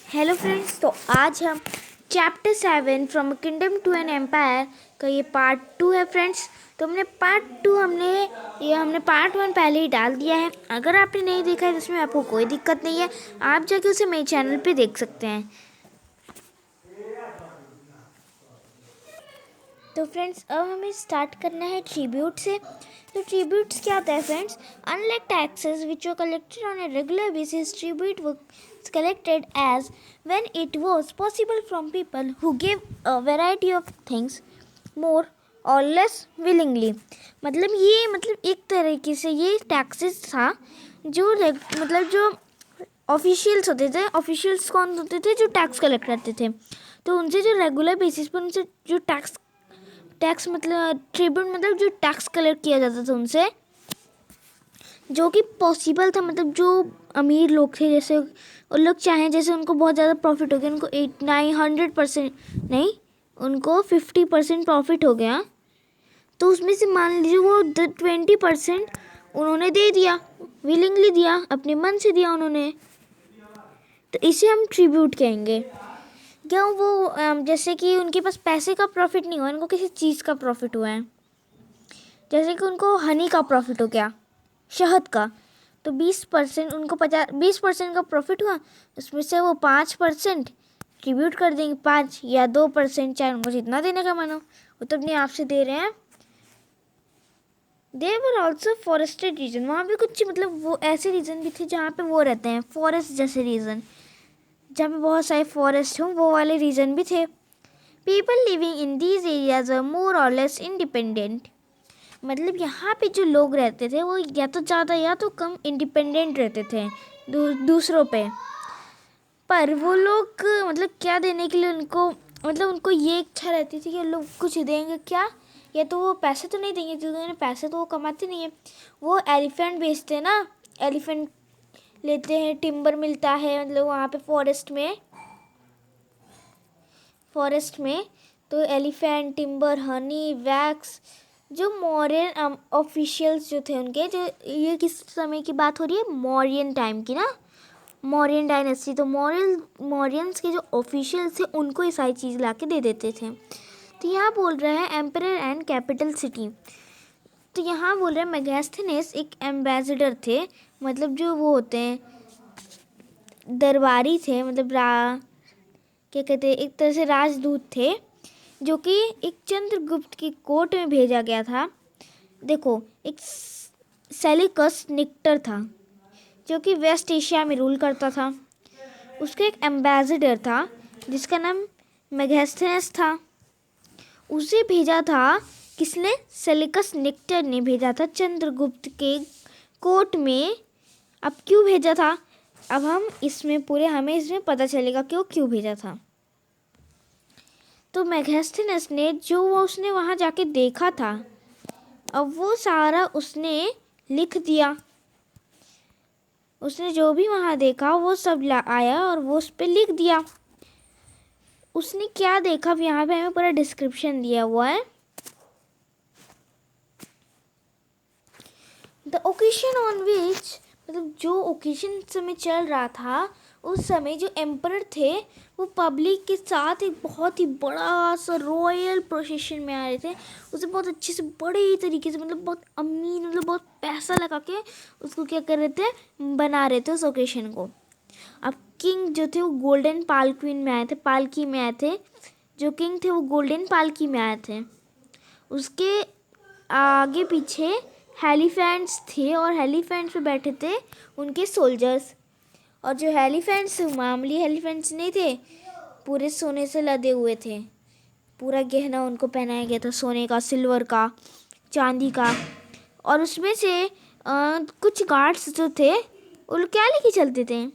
Hello friends, तो आज हम chapter 7 from kingdom to an empire का ये पार्ट 2 है फ्रेंड्स। तो हमने पार्ट 1 पहले ही डाल दिया है। अगर आपने नहीं देखा है तो इसमें आपको कोई दिक्कत नहीं है, आप जाके उसे मेरे चैनल पे देख सकते हैं। तो फ्रेंड्स, अब हमें स्टार्ट करना है ट्रिब्यूट से। तो ट्रिब्यूट्स क्या होता है friends? Unlike taxes which were collected on a regular basis, tribute was collected as when it was possible from people who gave a variety of things more or less willingly। मतलब एक तरीके से ये taxes था जो officials होते थे। Officials कौन होते थे? जो टैक्स कलेक्ट करते थे। तो उनसे जो रेगुलर बेसिस पर उनसे जो टैक्स मतलब ट्रिब्यूट मतलब जो टैक्स कलेक्ट किया जाता था उनसे, जो कि पॉसिबल था। मतलब जो अमीर लोग थे, जैसे उन लोग चाहें, जैसे उनको बहुत ज़्यादा प्रॉफिट हो गया, उनको 8-900% नहीं, उनको 50% प्रॉफिट हो गया, तो उसमें से मान लीजिए वो 20% उन्होंने दे दिया, विलिंगली दिया, अपने मन से दिया उन्होंने। तो इसे हम ट्रिब्यूट कहेंगे। क्यों? वो जैसे कि उनके पास पैसे का प्रॉफिट नहीं हुआ, उनको किसी चीज़ का प्रॉफिट हुआ है। जैसे कि उनको हनी का प्रॉफिट हो गया, शहद का, तो 20% उनको 20% का प्रॉफिट हुआ, उसमें से वो 5% ट्रिब्यूट कर देंगे, 5 या 2%, चाहे उनको जितना देने का मानो, वो तो अपने आप से दे रहे हैं। There were also forested region, वहाँ पे कुछ मतलब वो ऐसे रीजन भी थे जहाँ पे वो रहते हैं, फॉरेस्ट जैसे रीजन, जहाँ पे बहुत सारे फॉरेस्ट हों, वो वाले रीजन भी थे। People living in these areas are more और लेस इंडिपेंडेंट। मतलब यहाँ पे जो लोग रहते थे वो या तो ज़्यादा या तो कम इंडिपेंडेंट रहते थे दूसरों पे। पर वो लोग मतलब क्या देने के लिए उनको, मतलब उनको ये इच्छा रहती थी कि लोग कुछ देंगे क्या, या तो वो पैसे तो नहीं देंगे क्योंकि पैसे तो वो कमाते नहीं है। वो एलिफेंट बेचते हैं ना, एलिफेंट लेते हैं, टिम्बर मिलता है मतलब वहाँ पे फॉरेस्ट में। तो एलिफेंट, टिम्बर, हनी, वैक्स, जो मौर्यन ऑफिशियल्स जो थे उनके, जो ये किस समय की बात हो रही है? मौर्यन टाइम की ना, मौर्यन डायनेस्टी। तो मौर्यंस के जो ऑफिशियल्स थे उनको ये सारी चीज़ ला के दे देते थे। तो यहाँ बोल रहा है एम्परर एंड कैपिटल सिटी। तो यहाँ बोल रहे हैं मेगास्थनीज एक एम्बेसडर थे, मतलब जो वो होते हैं दरबारी थे, मतलब क्या कहते हैं, एक तरह से राजदूत थे, जो कि एक चंद्रगुप्त की कोर्ट में भेजा गया था। देखो, एक सेलिकस निक्टर था जो कि वेस्ट एशिया में रूल करता था। उसका एक एम्बेसडर था जिसका नाम मेगास्थनीज था। उसे भेजा था किसने? सेलिकस निक्टर ने भेजा था चंद्रगुप्त के कोर्ट में। अब क्यों भेजा था? अब हमें इसमें पता चलेगा कि वो क्यों भेजा था। तो मेगास्थनीज ने उसने वहाँ जाके देखा था, अब वो सारा उसने लिख दिया। उसने जो भी वहाँ देखा वो सब आया और वो उस पर लिख दिया। उसने क्या देखा यहाँ पे हमें पूरा डिस्क्रिप्शन दिया हुआ है। द ओकेशन ऑन विच, मतलब जो ओकेशन समय चल रहा था, उस समय जो एम्परर थे वो पब्लिक के साथ एक बहुत ही बड़ा सा रॉयल प्रोसेशन में आ रहे थे। उसे बहुत अच्छे से बड़े तरीके से, मतलब बहुत अमीर, मतलब बहुत पैसा लगा के उसको क्या कर रहे थे, बना रहे थे उस ओकेशन को। अब किंग जो थे वो गोल्डन पालकी में आए थे। जो किंग थे वो गोल्डन पालकी में आए थे। उसके आगे पीछे हेलीफेंट्स थे और हेलीफेंट्स पे बैठे थे उनके सोल्जर्स। और जो हेलीफेंट्स मामूली हेलीफेंट्स नहीं थे, पूरे सोने से लदे हुए थे। पूरा गहना उनको पहनाया गया था, सोने का, सिल्वर का, चांदी का। और उसमें से कुछ गार्ड्स जो थे वो लोग क्या लेके चलते थे?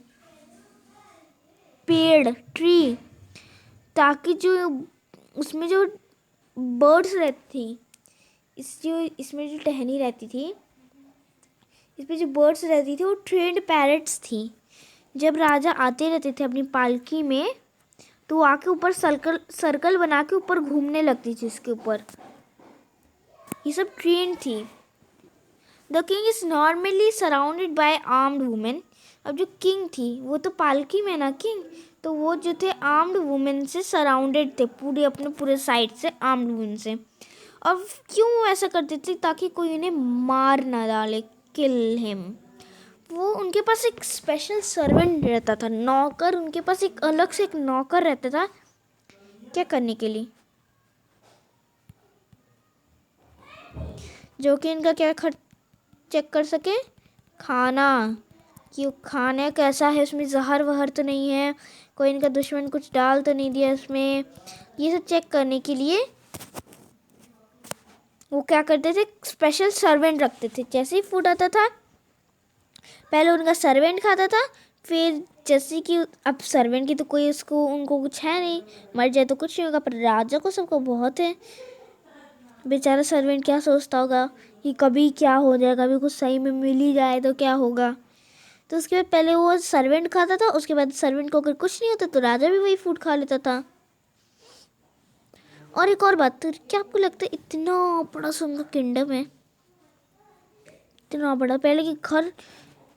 पेड़, ट्री, ताकि जो उसमें जो बर्ड्स रहती थी, इसमें जो टहनी रहती थी, इसमें जो बर्ड्स रहती थी वो ट्रेंड पैरट्स थी। जब राजा आते रहते थे अपनी पालकी में, तो आके ऊपर सर्कल बना के ऊपर घूमने लगती थी इसके ऊपर। ये सब ट्रेंड थी। The king is normally surrounded by armed women. अब जो किंग थी वो तो पालकी में ना किंग, तो वो जो थे आर्म्ड वुमेन से सराउंडेड थे, पूरे अपने पूरे साइड से आर्म्ड वुमेन से। अब क्यों वो ऐसा करते थे? ताकि कोई उन्हें मार ना डाले, किल हिम। वो उनके पास एक स्पेशल सर्वेंट रहता था, नौकर, उनके पास एक अलग से एक नौकर रहता था। क्या करने के लिए? जो कि इनका क्या खर्च चेक कर सके, खाना, कि खाना कैसा है, उसमें जहर वहर तो नहीं है, कोई इनका दुश्मन कुछ डाल तो नहीं दिया उसमें। ये सब चेक करने के लिए वो क्या करते थे, स्पेशल सर्वेंट रखते थे। जैसे ही फूड आता था पहले उनका सर्वेंट खाता था, फिर जैसे कि अब सर्वेंट की तो कोई उनको कुछ है नहीं, मर जाए तो कुछ नहीं होगा, पर राजा को सबको बहुत है। बेचारा सर्वेंट क्या सोचता होगा कि कभी क्या हो जाए, कभी कुछ सही में मिल ही जाए तो क्या होगा। तो उसके बाद पहले वो सर्वेंट खाता था, उसके बाद सर्वेंट को अगर कुछ नहीं होता तो राजा भी वही फूड खा लेता था। और एक और बात, तो क्या आपको लगता है इतना बड़ा सा उनका किंगडम है, इतना बड़ा? पहले के घर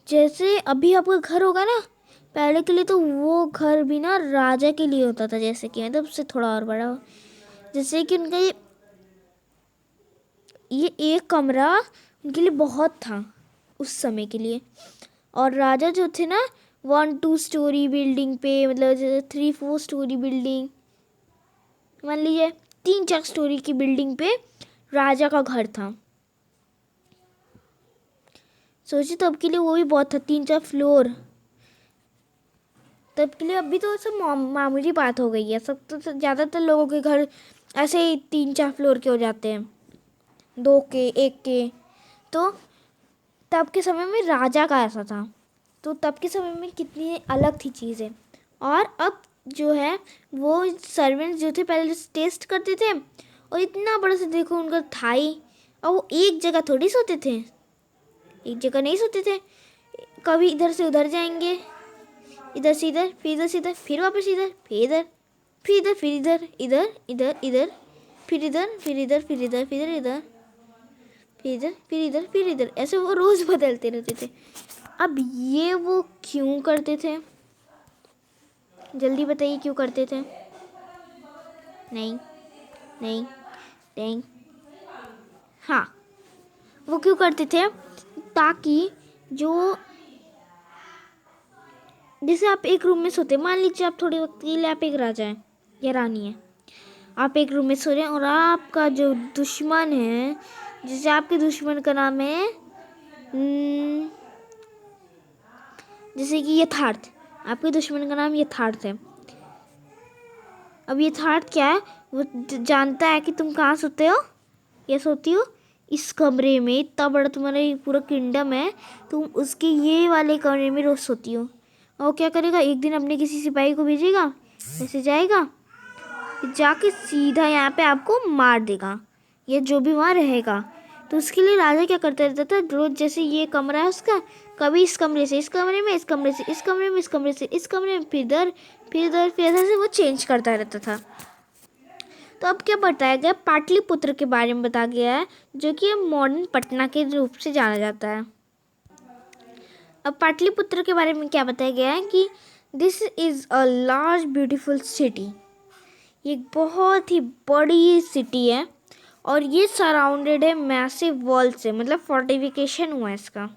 जैसे अभी आपका घर होगा ना, पहले के लिए तो वो घर भी ना राजा के लिए होता था, जैसे कि मतलब उससे थोड़ा और बड़ा हो। जैसे कि उनका ये एक कमरा उनके लिए बहुत था उस समय के लिए। और राजा जो थे ना 1-2 स्टोरी बिल्डिंग पे, मतलब 3-4 स्टोरी बिल्डिंग, मान लीजिए 3-4 स्टोरी की बिल्डिंग पे राजा का घर था। सोचिए तब के लिए वो भी बहुत था, 3-4 फ्लोर तब के लिए। अभी तो सब मामूली बात हो गई है, सब तो ज़्यादातर लोगों के घर ऐसे ही 3-4 फ्लोर के हो जाते हैं, 2 के 1 के। तो तब के समय में राजा का ऐसा था, तो तब के समय में कितनी अलग थी चीज़ें। और अब जो है वो सर्वेंट्स जो थे पहले टेस्ट करते थे, और इतना बड़ा सा देखो उनका थाई, और वो एक जगह थोड़ी सोते थे, एक जगह नहीं सोते थे, कभी इधर से उधर जाएंगे, इधर से इधर, फिर इधर से इधर, फिर वापस इधर, फिर इधर, फिर इधर, फिर इधर, इधर इधर इधर, फिर इधर, फिर इधर, फिर इधर, फिर इधर, फिर इधर, फिर इधर, फिर इधर, ऐसे वो रोज बदलते रहते थे। अब ये वो क्यों करते थे? जल्दी बताइए क्यों करते थे? नहीं नहीं नहीं, हाँ, वो क्यों करते थे? ताकि जो, जैसे आप एक रूम में सोते, मान लीजिए आप थोड़े वक्त के लिए आप एक राजा हैं या रानी है, आप एक रूम में सो रहे हैं, और आपका जो दुश्मन है, जैसे आपके दुश्मन का नाम है जैसे कि यथार्थ, आपके दुश्मन का नाम यथार्थ है। अब यथार्थ क्या है, वो जानता है कि तुम कहाँ सोते हो या सोती हो, इस कमरे में, इतना बड़ा तुम्हारा पूरा किंगडम है, तुम उसके ये वाले कमरे में रोज सोती हो। और क्या करेगा, एक दिन अपने किसी सिपाही को भेजेगा, ऐसे जाएगा, जाके सीधा यहाँ पे आपको मार देगा, ये जो भी वहाँ रहेगा। तो उसके लिए राजा क्या करता रहता था, रोज जैसे ये कमरा है उसका, कभी इस कमरे से इस कमरे में, इस कमरे से इस कमरे में, इस कमरे से इस कमरे में, फिर इधर, फिर इधर, फिर ऐसे वो चेंज करता रहता था। तो अब क्या बताया गया, पाटलिपुत्र के बारे में बताया गया है, जो कि अब मॉडर्न पटना के रूप से जाना जाता है। अब पाटलिपुत्र के बारे में क्या बताया गया है कि this is a large beautiful city, ये बहुत ही बड़ी सिटी है, और ये सराउंडेड है मैसिव वॉल से, मतलब फोर्टिफिकेशन हुआ है इसका।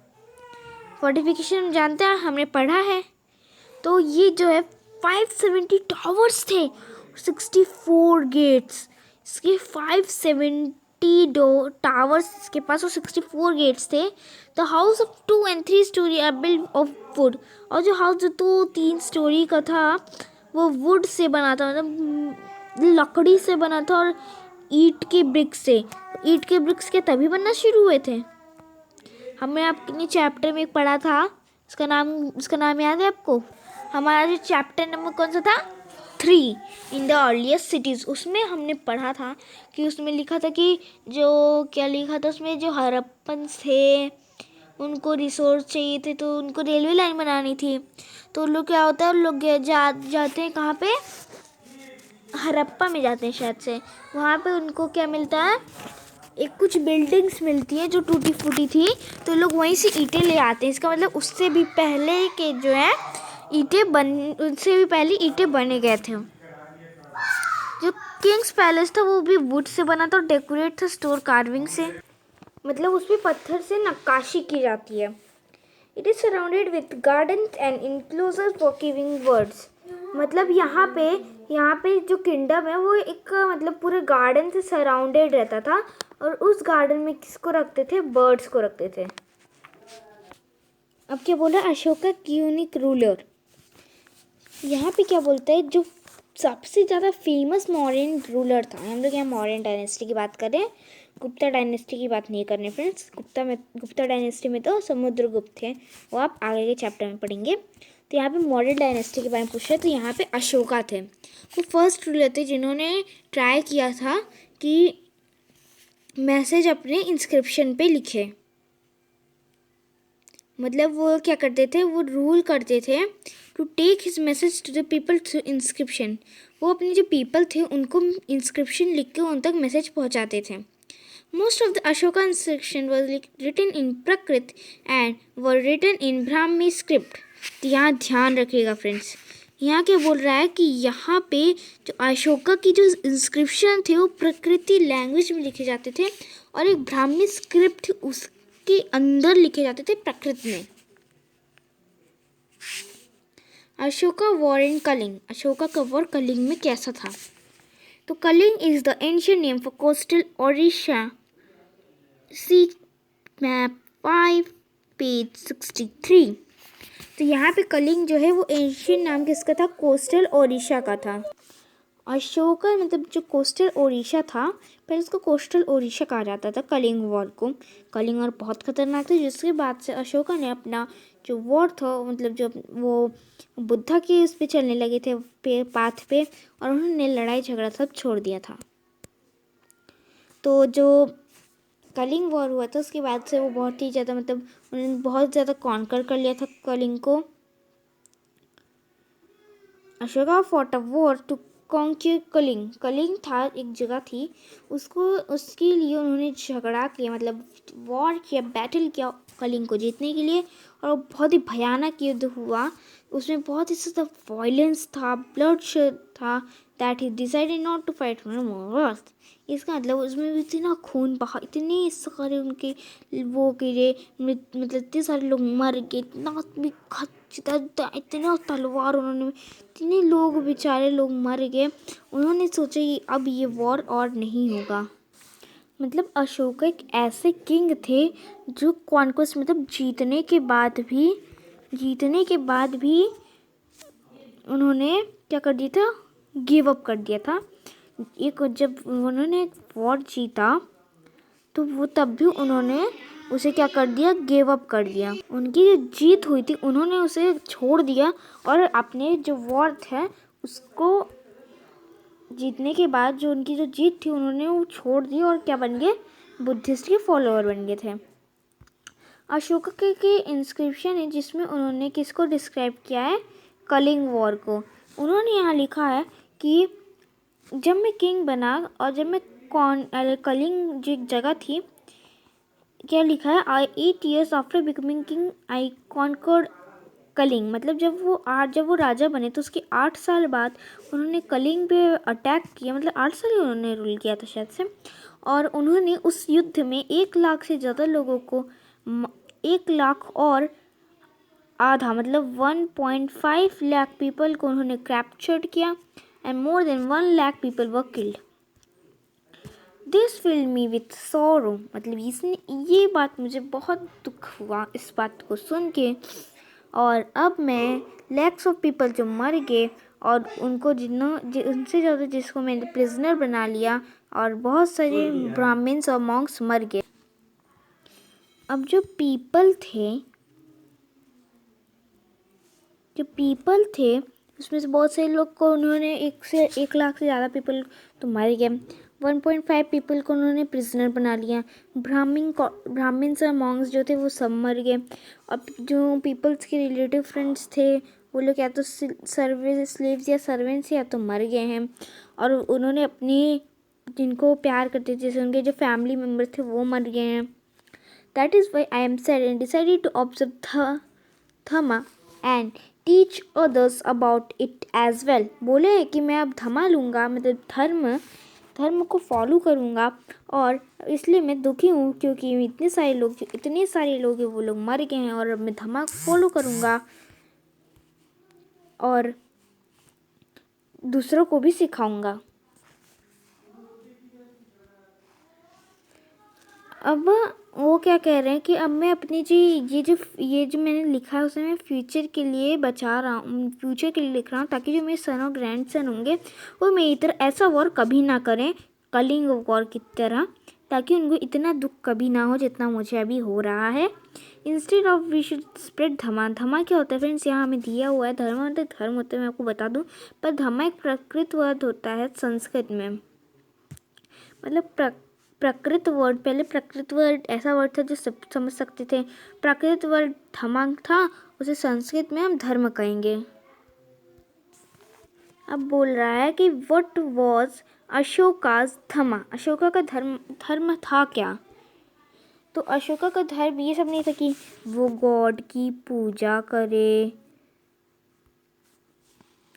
फोर्टिफिकेशन जानते हैं, हमने पढ़ा है। तो ये जो है 570 टावर्स थे, 64 गेट्स, इसके 570 टावर्स इसके पास, और 64 गेट्स थे। The house of 2 and 3 storey are build of wood, और जो हाउस जो 2-3 स्टोरी का था वो वुड से बना था, मतलब लकड़ी से बना था, और ईंट के ब्रिक्स से। ईंट के ब्रिक्स के तभी बनना शुरू हुए थे। हमने अपने चैप्टर में एक पढ़ा था, उसका नाम याद है आपको? हमारा जो चैप्टर नंबर कौन सा था, 3, इन द अर्लीस्ट सिटीज़, उसमें हमने पढ़ा था कि उसमें लिखा था कि जो क्या लिखा था उसमें, जो हड़प्पन थे उनको रिसोर्स चाहिए थे, तो उनको रेलवे लाइन बनानी थी। तो लोग क्या होता है, लोग जाते हैं कहाँ पे, हड़प्पा में जाते हैं शायद से। वहाँ पे उनको क्या मिलता है, एक कुछ बिल्डिंग्स मिलती है जो टूटी फूटी थी, तो लोग वहीं से ईंटें ले आते हैं। इसका मतलब उससे भी पहले के जो है उससे भी पहले ईंटें बने गए थे। जो किंग्स पैलेस था वो भी वुड से बना था और डेकोरेट था स्टोन कार्विंग से, मतलब उस पर पत्थर से नक्काशी की जाती है। It is surrounded with gardens and enclosure for keeping birds. मतलब यहाँ पे जो किंगडम है वो एक मतलब पूरे गार्डन से सराउंडेड रहता था, और उस गार्डन में किसको रखते थे? बर्ड्स को रखते थे। अब क्या बोला? अशोका की यूनिक रूलर। यहाँ पे क्या बोलता है? जो सबसे ज़्यादा फेमस मौर्यन रूलर था, हम लोग यहाँ मौर्यन डायनेस्टी की बात करें, गुप्ता डायनेस्टी की बात नहीं करने फ्रेंड्स। गुप्ता डायनेस्टी में तो समुद्रगुप्त थे, वो आप आगे के चैप्टर में पढ़ेंगे। तो यहाँ पे मौर्यन डायनेस्टी के बारे में पूछ रहे, तो यहाँ पे अशोका थे। वो फर्स्ट रूलर थे जिन्होंने ट्राई किया था कि मैसेज अपने इंस्क्रिप्शन पे लिखे। मतलब वो क्या करते थे? वो रूल करते थे to take his message to the people through inscription. वो अपने जो पीपल थे उनको इंस्क्रिप्शन लिख के उन तक मैसेज पहुंचाते थे। Most of the Ashoka inscription was written in Prakrit and were written in Brahmi script. तो यहाँ ध्यान रखिएगा फ्रेंड्स, यहाँ क्या बोल रहा है कि यहाँ पे जो अशोका की जो इंस्क्रिप्शन थे वो प्रकृति लैंग्वेज में लिखे जाते थे, और एक ब्राह्मी स्क्रिप्ट थी उसके अंदर लिखे जाते थे प्राकृत में। Ashoka war in Kalinga. अशोका का वॉर कलिंग में कैसा था? तो Kalinga is the ancient name for coastal Odisha. See map 5 page 63। तो यहाँ पे कलिंग जो है वो एंशिएंट नाम किसका था? कोस्टल ओडिशा का था। अशोका मतलब जो कोस्टल ओडिशा था, पहले उसको कोस्टल ओडिशा कहा जाता था कलिंग वॉर को। कलिंग वॉर बहुत खतरनाक था, जिसके बाद से अशोका ने अपना जो वॉर था, मतलब जो वो बुद्धा के उस पे चलने लगे थे पाथ पे, और उन्होंने लड़ाई झगड़ा सब छोड़ दिया था। तो जो कलिंग वॉर हुआ था उसके बाद से वो बहुत ही ज़्यादा मतलब उन्होंने बहुत ज़्यादा कॉन्कर कर लिया था कलिंग को। Ashoka fought a war to conquer Kalinga. Kalinga था एक जगह थी, उसके लिए उन्होंने झगड़ा किया, मतलब वॉर किया, बैटल किया कलिंग को जीतने के लिए, और बहुत ही भयानक युद्ध हुआ। उसमें बहुत ही ज़्यादा वायलेंस था, ब्लड शेड था, that he decided not to fight more. इसका मतलब उसमें भी इतना खून बहा, इतने सारे उनके वो गिरे, मतलब इतने सारे लोग मर गए, इतना भी इतना तलवार उन्होंने, इतने लोग बेचारे लोग मर गए। उन्होंने सोचा कि अब ये वॉर और नहीं होगा। मतलब अशोक एक ऐसे किंग थे जो कॉन्क्वेस्ट मतलब जीतने के बाद भी उन्होंने क्या कर दिया था? गिव अप कर दिया था। जब उन्होंने वॉर जीता तो वो तब भी उन्होंने उसे क्या कर दिया? गिव अप कर दिया। उनकी जो जीत हुई थी उन्होंने उसे छोड़ दिया, और अपने जो वॉर थे उसको जीतने के बाद जो उनकी जो जीत थी उन्होंने वो छोड़ दी, और क्या बन गए? बुद्धिस्ट के फॉलोअर बन गए थे। अशोका के इंस्क्रिप्शन है जिसमें उन्होंने किसको डिस्क्राइब किया है? कलिंग वॉर को। उन्होंने यहाँ लिखा है कि जब मैं किंग बना, और जब मैं कलिंग जो एक जगह थी, क्या लिखा है? 8 years आफ्टर बिकमिंग किंग आई कॉन्कर्ड कलिंग। मतलब जब वो राजा बने तो उसके 8 साल बाद उन्होंने कलिंग पे अटैक किया, मतलब 8 साल ही उन्होंने रूल किया था शायद से, और उन्होंने उस युद्ध में 1 लाख से ज़्यादा लोगों को 1 लाख और आधा मतलब 1.5 लाख पीपल को उन्होंने कैप्चर्ड किया, and more than 1 lakh people were killed. This field me with सोरो। मतलब ये बात मुझे बहुत दुख हुआ इस बात को सुन के, और अब मैं लैक्स ऑफ पीपल जो मर गए, और उनको उनसे ज़्यादा जिसको मैंने प्रिजनर बना लिया, और बहुत सारे ब्राह्मण्स और मॉन्क्स मर गए। अब जो पीपल थे उसमें से बहुत से लोग को उन्होंने 1 लाख से ज़्यादा पीपल तो मर गए, 1.5 पीपल को उन्होंने प्रिजनर बना लिया। ब्राह्मण्स और मॉन्क्स जो थे वो सब मर गए। अब जो पीपल्स के रिलेटिव फ्रेंड्स थे वो लोग या तो स्लेव्स या सर्वेंट्स या तो मर गए हैं, और उन्होंने अपनी जिनको प्यार करते थे, जैसे उनके जो फैमिली मेम्बर्स थे वो मर गए हैं. That is why I am sad and decided to observe Dhamma and teach others about it as well. बोले कि मैं अब धमा लूँगा, मतलब धर्म को फॉलो करूँगा, और इसलिए मैं दुखी हूँ क्योंकि इतने सारे लोग हैं वो लोग मर गए हैं, और अब मैं धमा को फॉलो करूँगा और दूसरों को भी सिखाऊंगा. अब वो क्या कह रहे हैं कि अब मैं अपनी ये जो मैंने लिखा है उसे मैं फ्यूचर के लिए बचा रहा हूँ, फ्यूचर के लिए लिख रहा हूँ, ताकि जो मेरे सन और ग्रैंड सन होंगे वो मेरी तरह ऐसा वॉर कभी ना करें, कलिंग वॉर की तरह, ताकि उनको इतना दुख कभी ना हो जितना मुझे अभी हो रहा है. Instead of we should spread Dhamma. Dhamma क्या होता है फ्रेंड्स, यहाँ हमें दिया हुआ है. धर्म होते हैं, मैं आपको बता दूँ, पर धमा एक प्राकृत वर्ड होता है संस्कृत में. मतलब प्राकृत वर्ड, पहले प्राकृत वर्ड ऐसा वर्ड था जो सब समझ सकते थे. प्राकृत वर्ड धमा था, उसे संस्कृत में हम धर्म कहेंगे. अब बोल रहा है कि व्हाट वाज अशोकास धमा. अशोका का धर्म था क्या? तो अशोका का धर्म ये सब नहीं था कि वो गॉड की पूजा करे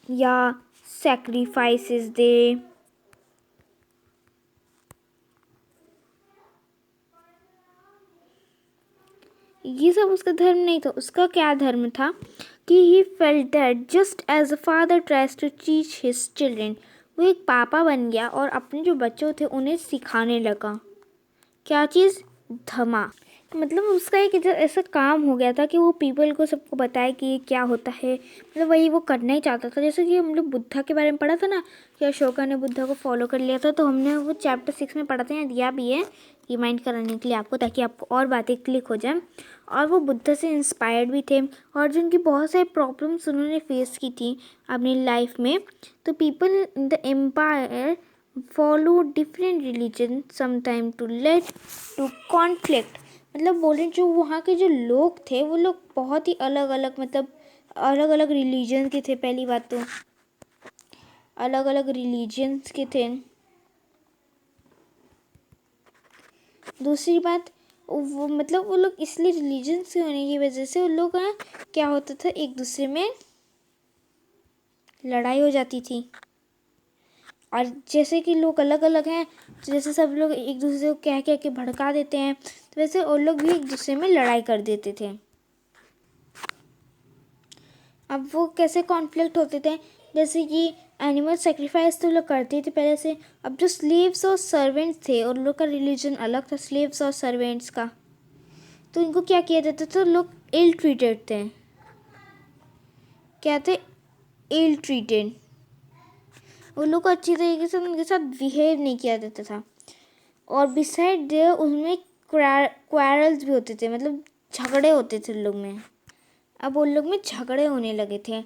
या सैक्रिफाइसेस दे. ये सब उसका धर्म नहीं था. उसका क्या धर्म था कि he felt that just as a father tries to teach his children. वो एक पापा बन गया और अपने जो बच्चों थे उन्हें सिखाने लगा. क्या चीज़? धमा. मतलब उसका एक ऐसा काम हो गया था कि वो पीपल को सबको बताए कि ये क्या होता है. मतलब वही वो करना ही चाहता था. जैसे कि हम लोग बुद्धा के बारे में पढ़ा था ना कि अशोका ने बुद्धा को फॉलो कर लिया था, तो हमने वो चैप्टर 6 में पढ़ा था, यहाँ दिया भी है रिमाइंड कराने के लिए आपको, ताकि आपको और बातें क्लिक हो जाए. और वो बुद्धा से इंस्पायर्ड भी थे, और जिनकी बहुत सारी प्रॉब्लम्स उन्होंने फेस की थी अपनी लाइफ में. तो people in the empire follow different religion sometime to led to conflict. मतलब बोले जो वहाँ के जो लोग थे वो लोग बहुत ही अलग अलग, मतलब अलग अलग रिलीजन के थे. पहली बात तो अलग अलग रिलीजन्स के थे. दूसरी बात वो मतलब वो लोग इसलिए रिलीजन से होने की वजह से उन लोग क्या होता था, एक दूसरे में लड़ाई हो जाती थी. और जैसे कि लोग अलग अलग हैं, जैसे सब लोग एक दूसरे को कह के भड़का देते हैं, तो वैसे और लोग भी एक दूसरे में लड़ाई कर देते थे. अब वो कैसे कॉन्फ्लिक्ट होते थे, जैसे कि एनिमल सेक्रीफाइस तो लोग करते थे पहले से. अब जो स्लेव्स और सर्वेंट्स थे, और लोग का रिलीजन अलग था स्लेव्स और सर्वेंट्स का, तो इनको क्या किया जाता था, लोग इल ट्रीटेड थे. क्या थे? Ill treated. उन लोग को अच्छी तरीके से उनके साथ बिहेव नहीं किया जाता था. और बिसाइड दे उनमें क्वारल्स भी होते थे, मतलब झगड़े होते थे लोग में. अब उन लोग में झगड़े होने लगे थे.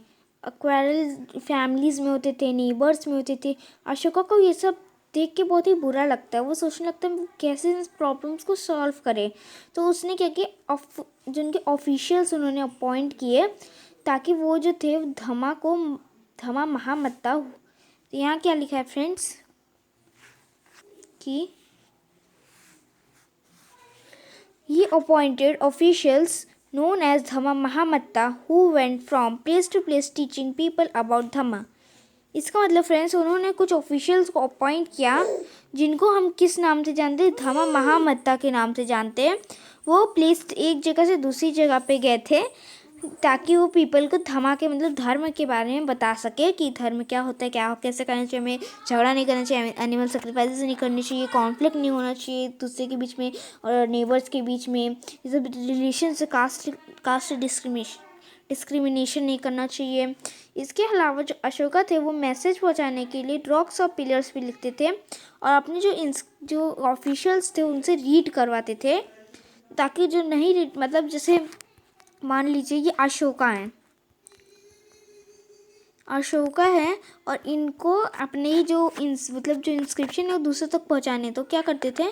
क्वारल फैमिलीज़ में होते थे, नेबर्स में होते थे. अशोका को ये सब देख के बहुत ही बुरा लगता है. वो सोचने लगता है वो कैसे इस प्रॉब्लम्स को सॉल्व करे. तो उसने क्या किया, जो उनके ऑफिशियल्स उन्होंने अपॉइंट किए, ताकि वो जो थे धमा महामत्ता. तो यहाँ क्या लिखा है फ्रेंड्स कि he appointed officials known as Dhamma Mahamatta who went from place to place teaching people about Dhamma. इसका मतलब फ्रेंड्स उन्होंने कुछ ऑफिशियल्स को अपॉइंट किया जिनको हम किस नाम से जानते हैं, धम्मा महामत्ता के नाम से जानते हैं. वो प्लेस एक जगह से दूसरी जगह पे गए थे ताकि वो पीपल को धमा के मतलब धर्म के बारे में बता सके कि धर्म क्या होता है, क्या कैसे करना चाहिए, हमें झगड़ा नहीं करना चाहिए, एनिमल सेक्रीफाइसेस नहीं करनी चाहिए, कॉन्फ्लिक्ट नहीं होना चाहिए दूसरे के बीच में और नेबर्स के बीच में, ये सब रिलेशन से कास्ट डिस्क्रिमिनेशन नहीं करना चाहिए. इसके अलावा जो अशोका थे वो मैसेज पहुंचाने के लिए रॉक्स और पिलर्स भी लिखते थे और अपने जो ऑफिशियल्स थे उनसे रीड करवाते थे, ताकि जो नहीं रीड मतलब जैसे मान लीजिए ये अशोका है और इनको अपने ही जो मतलब जो इंस्क्रिप्शन है वो दूसरों तक पहुंचाने, तो क्या करते थे,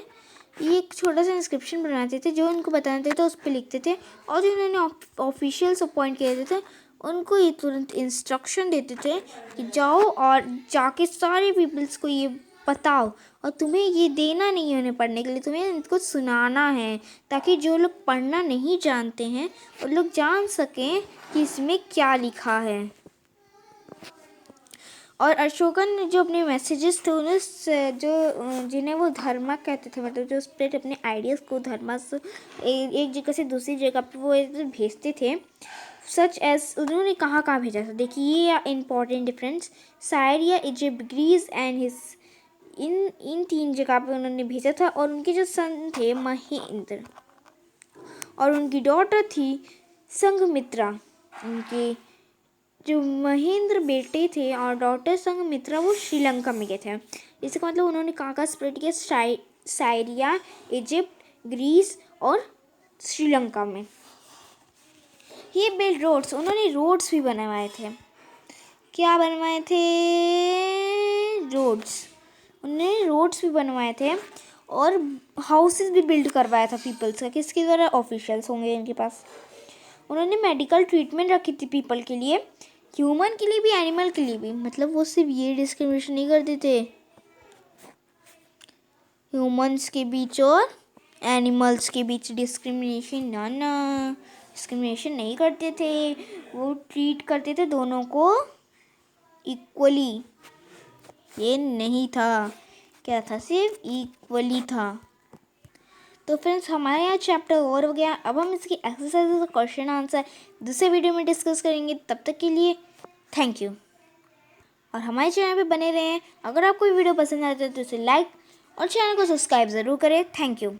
ये एक छोटा सा इंस्क्रिप्शन बनाते थे जो उनको बताते थे, उस पर लिखते थे. और जो इन्होंने ऑफिशियल्स अपॉइंट किए थे उनको ये तुरंत इंस्ट्रक्शन देते थे कि जाओ और जाके सारे पीपल्स को ये बताओ, और तुम्हें ये देना नहीं है उन्हें पढ़ने के लिए, तुम्हें इनको सुनाना है ताकि जो लोग पढ़ना नहीं जानते हैं वो लोग जान सकें कि इसमें क्या लिखा है। और अशोकन ने जो अपने मैसेजेस थे उन्हें जो जिन्हें वो धर्मा कहते थे, मतलब जो स्प्रेड अपने आइडियाज़ को धर्मा से एक जगह से दूसरी जगह पर वो भेजते थे, सच एज उन्होंने कहाँ भेजा था, देखिए ये important difference. Syria, Egypt, Greece and his इन 3 जगह पे उन्होंने भेजा था। और उनके जो सन थे महेंद्र, और उनकी डॉटर थी संघमित्रा। उनके जो महेंद्र बेटे थे और डॉटर संघमित्रा वो श्रीलंका में गए थे। इसका मतलब उन्होंने कहाँ स्प्रेड किया, साइरिया, इजिप्ट, ग्रीस और श्रीलंका में। ये बिल्ड रोड्स, उन्होंने रोड्स भी बनवाए थे। क्या बनवाए थे? रोड्स। उन्होंने रोड्स भी बनवाए थे और हाउसेस भी बिल्ड करवाया था पीपल्स का। किसके द्वारा? ऑफिशियल्स होंगे इनके पास। उन्होंने मेडिकल ट्रीटमेंट रखी थी पीपल के लिए, ह्यूमन के लिए भी, एनिमल के लिए भी। मतलब वो सिर्फ ये डिस्क्रिमिनेशन नहीं करते थे ह्यूमंस के बीच और एनिमल्स के बीच, डिस्क्रिमिनेशन ना डिस्क्रिमिनेशन नहीं करते थे, वो ट्रीट करते थे दोनों को इक्वली। ये नहीं था, क्या था? सिर्फ इक्वली था। तो फ्रेंड्स हमारे यहाँ चैप्टर ओवर हो गया। अब हम इसकी एक्सरसाइज और क्वेश्चन आंसर दूसरे वीडियो में डिस्कस करेंगे। तब तक के लिए थैंक यू, और हमारे चैनल पे बने रहें। अगर आपको वीडियो पसंद आता है तो इसे लाइक और चैनल को सब्सक्राइब ज़रूर करें। Thank you.